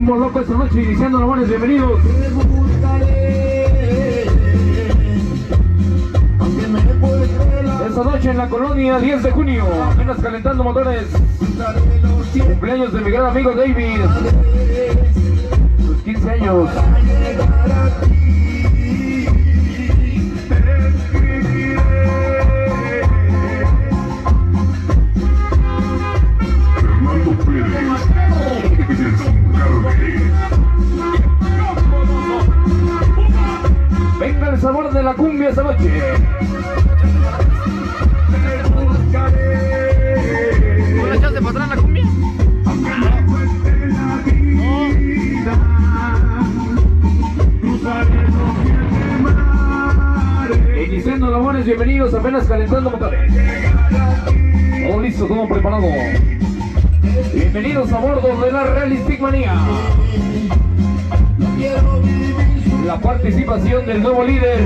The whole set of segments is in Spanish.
Como loco esta noche, iniciando labores, bienvenidos. Esta noche en la colonia 10 de junio, apenas calentando motores. Cumpleaños de mi gran amigo David. Sus 15 años. Venga el sabor de la cumbia esta noche. ¿No le echaste para atrás la cumbia? Iniciando labores, bienvenidos, apenas calentando motores. Todo listo, todo preparado. Bienvenidos a bordo de la Realistic Manía. La participación del nuevo líder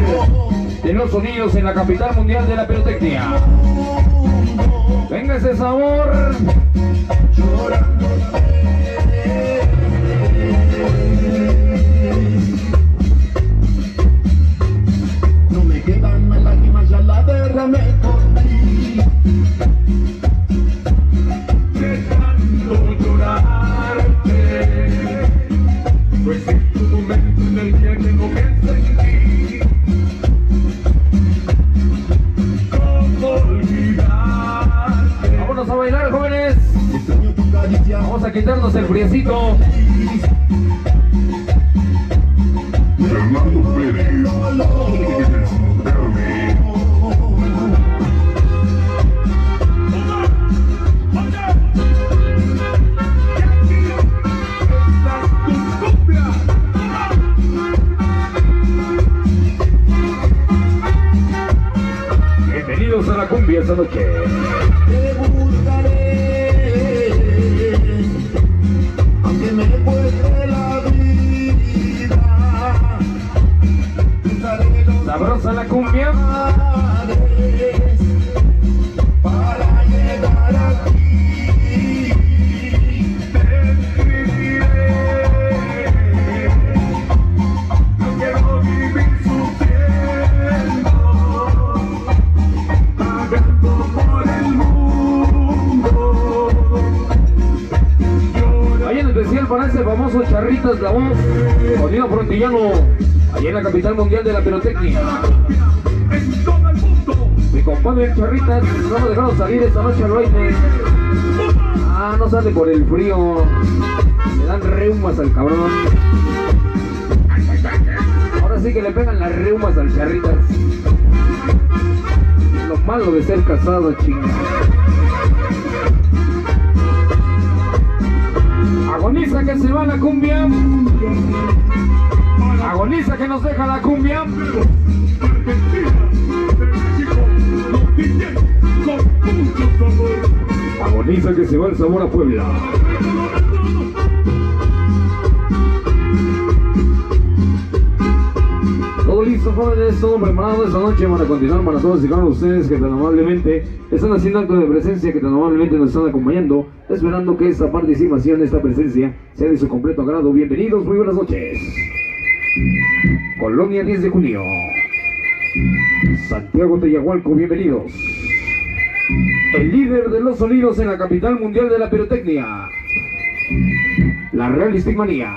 de los sonidos en la capital mundial de la pirotecnia. Venga ese sabor. No me quedan más lágrimas, ya la derramé por ti. De tanto llorarte, pues en tu momento en el día que no me sentí. ¿Cómo olvidarte? Vámonos a bailar, jóvenes. Extraño tu caricia. Vamos a quitarnos el friecito. Fernando Pérez. Bienvenidos a la cumbia esta noche. Te buscaré, aunque me cueste la vida. Cruzaré los Sabrosa la cumbia. mares para llegar a ti. Te escribiré, no quiero vivir sufriendo. Vagando por el mundo. Ahí en especial para ese famoso Charritas La Voz, sonido frontillano, ahí en la capital mundial de la pirotecnia. En todo el mundo. Mi compadre el Charritas no me dejaron salir esta noche al baile. Ah, no sale por el frío. Le dan reumas al cabrón. Ahora sí que le pegan las reumas al Charritas. Lo malo de ser casado, chinga. Agoniza que se va la cumbia. Agoniza que nos deja la cumbia. Argentina, de México, los DJs con mucho sabor. Agoniza que se va el sabor a Puebla. Todo listo, jóvenes, todo preparado. Esta noche van a continuar para todos y cada uno de ustedes que tan amablemente están haciendo acto de presencia, que tan amablemente nos están acompañando, esperando que esta participación, esta presencia sea de su completo agrado. Bienvenidos, muy buenas noches. Colonia 10 de junio, Santiago Teyahualco, bienvenidos. El líder de los sonidos en la capital mundial de la pirotecnia, la Realistic Manía.